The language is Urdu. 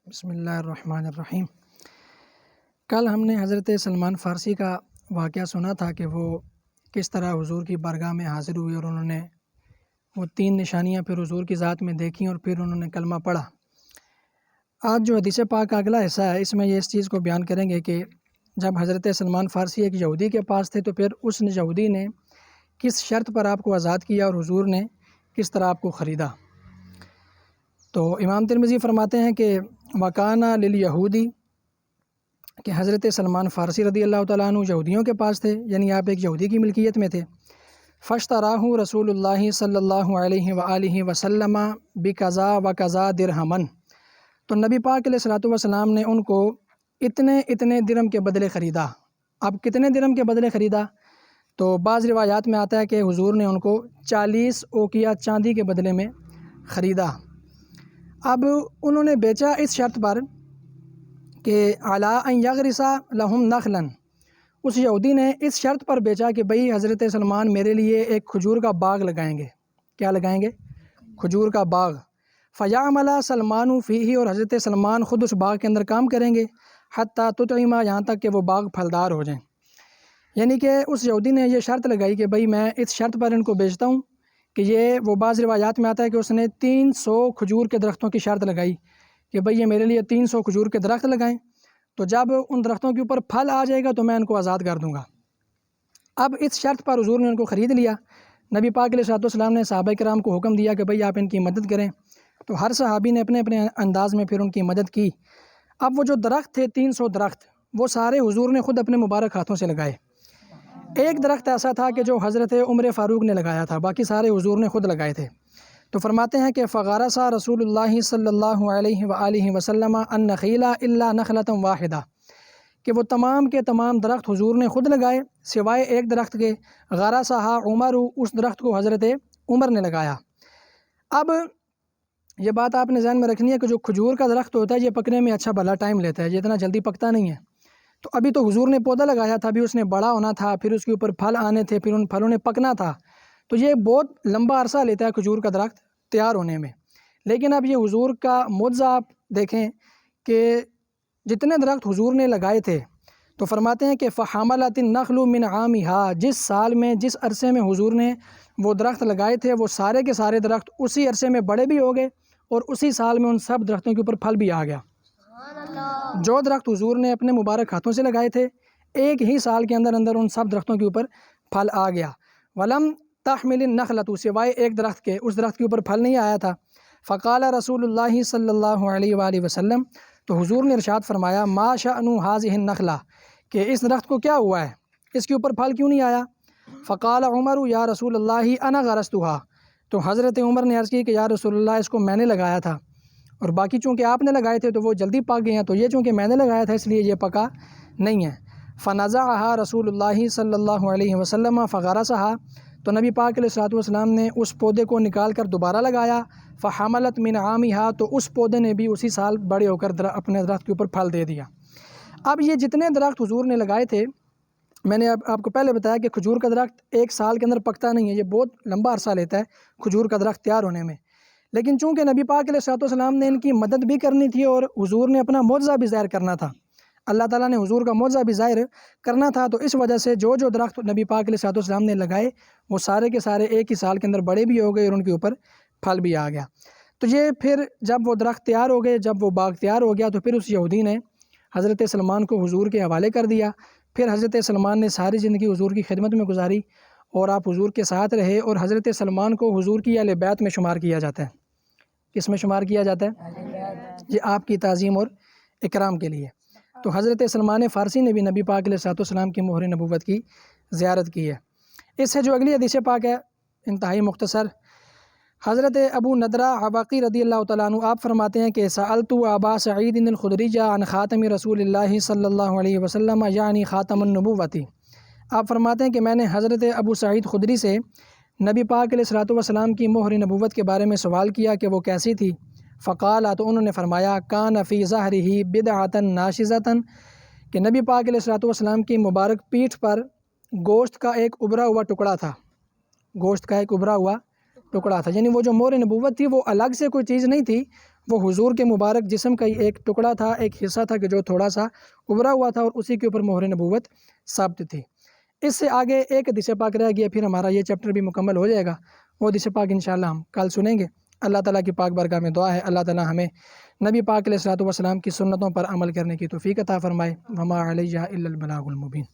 بسم اللہ الرحمن الرحیم۔ کل ہم نے حضرت سلمان فارسی کا واقعہ سنا تھا کہ وہ کس طرح حضور کی بارگاہ میں حاضر ہوئے اور انہوں نے وہ 3 نشانیاں پھر حضور کی ذات میں دیکھیں اور پھر انہوں نے کلمہ پڑھا۔ آج جو حدیث پاک کا اگلا حصہ ہے، اس میں یہ اس چیز کو بیان کریں گے کہ جب حضرت سلمان فارسی ایک یہودی کے پاس تھے تو پھر اس یہودی نے کس شرط پر آپ کو آزاد کیا اور حضور نے کس طرح آپ کو خریدا۔ تو امام ترمذی فرماتے ہیں کہ وکانہ للیہودی کہ حضرت سلمان فارسی رضی اللہ تعالیٰ عنہ یہودیوں کے پاس تھے، یعنی آپ ایک یہودی کی ملکیت میں تھے۔ فاشتراہ رسول اللہ صلی اللہ علیہ وآلہ وسلم بقضا وقضا درہمن، تو نبی پاک علیہ الصلوۃ والسلام نے ان کو اتنے درہم کے بدلے خریدا۔ اب کتنے درہم کے بدلے خریدا؟ تو بعض روایات میں آتا ہے کہ حضور نے ان کو 40 اوقیہ چاندی کے بدلے میں خریدا۔ اب انہوں نے بیچا اس شرط پر کہ علی ان یغرس لہم نخلا، اس یہودی نے اس شرط پر بیچا کہ بھئی حضرت سلمان میرے لیے ایک کھجور کا باغ لگائیں گے۔ کیا لگائیں گے؟ کھجور کا باغ۔ فیعمل سلمان فیہ، اور حضرت سلمان خود اس باغ کے اندر کام کریں گے، حتی تطعم، یہاں تک کہ وہ باغ پھلدار ہو جائیں۔ یعنی کہ اس یہودی نے یہ شرط لگائی کہ بھئی میں اس شرط پر ان کو بیچتا ہوں کہ یہ، وہ بعض روایات میں آتا ہے کہ اس نے 300 کھجور کے درختوں کی شرط لگائی کہ بھئی یہ میرے لیے 300 کھجور کے درخت لگائیں، تو جب ان درختوں کے اوپر پھل آ جائے گا تو میں ان کو آزاد کر دوں گا۔ اب اس شرط پر حضور نے ان کو خرید لیا۔ نبی پاک علیہ الصلوۃ والسلام نے صحابہ کرام کو حکم دیا کہ بھئی آپ ان کی مدد کریں، تو ہر صحابی نے اپنے اپنے انداز میں پھر ان کی مدد کی۔ اب وہ جو درخت تھے 300 درخت، وہ سارے حضور نے خود اپنے مبارک ہاتھوں سے لگائے۔ ایک درخت ایسا تھا کہ جو حضرت عمر فاروق نے لگایا تھا، باقی سارے حضور نے خود لگائے تھے۔ تو فرماتے ہیں کہ فغرس رسول اللہ صلی اللہ علیہ وآلہ وسلم النخیل الا نخلۃ واحدہ، کہ وہ تمام کے تمام درخت حضور نے خود لگائے سوائے ایک درخت کے، غرسھا عمر، اس درخت کو حضرت عمر نے لگایا۔ اب یہ بات آپ نے ذہن میں رکھنی ہے کہ جو کھجور کا درخت ہوتا ہے یہ پکنے میں اچھا بھلا ٹائم لیتا ہے، یہ اتنا جلدی پکتا نہیں ہے۔ تو ابھی تو حضور نے پودا لگایا تھا، ابھی اس نے بڑا ہونا تھا، پھر اس کے اوپر پھل آنے تھے، پھر ان پھلوں نے پکنا تھا، تو یہ بہت لمبا عرصہ لیتا ہے کھجور کا درخت تیار ہونے میں۔ لیکن اب یہ حضور کا معجزہ آپ دیکھیں کہ جتنے درخت حضور نے لگائے تھے، تو فرماتے ہیں کہ فحملت النخل من عامها، جس سال میں، جس عرصے میں حضور نے وہ درخت لگائے تھے، وہ سارے کے سارے درخت اسی عرصے میں بڑے بھی ہو گئے اور اسی سال میں ان سب درختوں کے اوپر پھل بھی آ گیا۔ جو درخت حضور نے اپنے مبارک ہاتھوں سے لگائے تھے، ایک ہی سال کے اندر اندر ان سب درختوں کے اوپر پھل آ گیا۔ ولم تحمل النخلۃ، سوائے ایک درخت کے، اس درخت کے اوپر پھل نہیں آیا تھا۔ فقال رسول اللہ صلی اللہ علیہ وآلہ وسلم، تو حضور نے ارشاد فرمایا ما شأن هذه النخلہ، کہ اس درخت کو کیا ہوا ہے، اس کے اوپر پھل کیوں نہیں آیا؟ فقال عمر یا رسول اللہ انا غرستها، تو حضرت عمر نے عرض کی کہ یا رسول اللہ اس کو میں نے لگایا تھا، اور باقی چونکہ آپ نے لگائے تھے تو وہ جلدی پک گئے ہیں، تو یہ چونکہ میں نے لگایا تھا اس لیے یہ پکا نہیں ہے۔ فنزعها رسول اللہ صلی اللہ علیہ وسلم فغرسها، تو نبی پاک علیہ الصلوۃ والسلام نے اس پودے کو نکال کر دوبارہ لگایا۔ فحملت من عامها، تو اس پودے نے بھی اسی سال بڑے ہو کر اپنے درخت کے اوپر پھل دے دیا۔ اب یہ جتنے درخت حضور نے لگائے تھے، میں نے اب آپ کو پہلے بتایا کہ کھجور کا درخت ایک سال کے اندر پکتا نہیں ہے، یہ بہت لمبا عرصہ لیتا ہے کھجور کا درخت تیار ہونے میں۔ لیکن چونکہ نبی پاک علیہ الصلوۃ والسلام نے ان کی مدد بھی کرنی تھی اور حضور نے اپنا معجزہ بھی ظاہر کرنا تھا، اللہ تعالیٰ نے حضور کا معجزہ بھی ظاہر کرنا تھا، تو اس وجہ سے جو درخت نبی پاک علیہ الصلوۃ والسلام نے لگائے وہ سارے کے سارے ایک ہی سال کے اندر بڑے بھی ہو گئے اور ان کے اوپر پھل بھی آ گیا۔ تو یہ پھر جب وہ درخت تیار ہو گئے، جب وہ باغ تیار ہو گیا، تو پھر اس یہودی نے حضرت سلمان کو حضور کے حوالے کر دیا۔ پھر حضرت سلمان نے ساری زندگی حضور کی خدمت میں گزاری اور آپ حضور کے ساتھ رہے، اور حضرت سلمان کو حضور کی اہل بیت میں شمار کیا جاتا ہے۔ کس میں شمار کیا جاتا ہے؟ یہ آپ کی تعظیم اور اکرام کے لیے۔ تو حضرت سلمان فارسی نے بھی نبی پاک علیہ الصلوۃ والسلام کی مہر نبوت کی زیارت کی ہے۔ اس سے جو اگلی حدیث پاک ہے انتہائی مختصر، حضرت ابو نضرہ عواقی رضی اللہ تعالیٰ عنہ آپ فرماتے ہیں کہ سألت ابا سعید الخدری عن خاتم رسول اللہ صلی اللہ علیہ وسلم یعنی خاتم النبوۃ، آپ فرماتے ہیں کہ میں نے حضرت ابو سعید خدری سے نبی پاک علیہ الصلوۃ والسلام کی مہر نبوت کے بارے میں سوال کیا کہ وہ کیسی تھی۔ فقال، تو انہوں نے فرمایا کان فی ظہرہ بدعۃ ناشزۃ، کہ نبی پاک علیہ الصلوۃ والسلام کی مبارک پیٹھ پر گوشت کا ایک ابھرا ہوا ٹکڑا تھا، گوشت کا ایک ابھرا ہوا ٹکڑا تھا، یعنی وہ جو مہر نبوت تھی وہ الگ سے کوئی چیز نہیں تھی، وہ حضور کے مبارک جسم کا ایک ٹکڑا تھا، ایک حصہ تھا کہ جو تھوڑا سا ابھرا ہوا تھا، اور اسی کے اوپر مہر نبوت ثابت تھی۔ اس سے آگے ایک حدیث پاک رہ گیا، پھر ہمارا یہ چیپٹر بھی مکمل ہو جائے گا۔ وہ حدیث پاک انشاءاللہ ہم کل سنیں گے۔ اللہ تعالیٰ کی پاک بارگاہ میں دعا ہے اللہ تعالیٰ ہمیں نبی پاک علیہ الصلوۃ والسلام کی سنتوں پر عمل کرنے کی توفیق عطا فرمائے۔ وما علیہ الا البلاغ المبین۔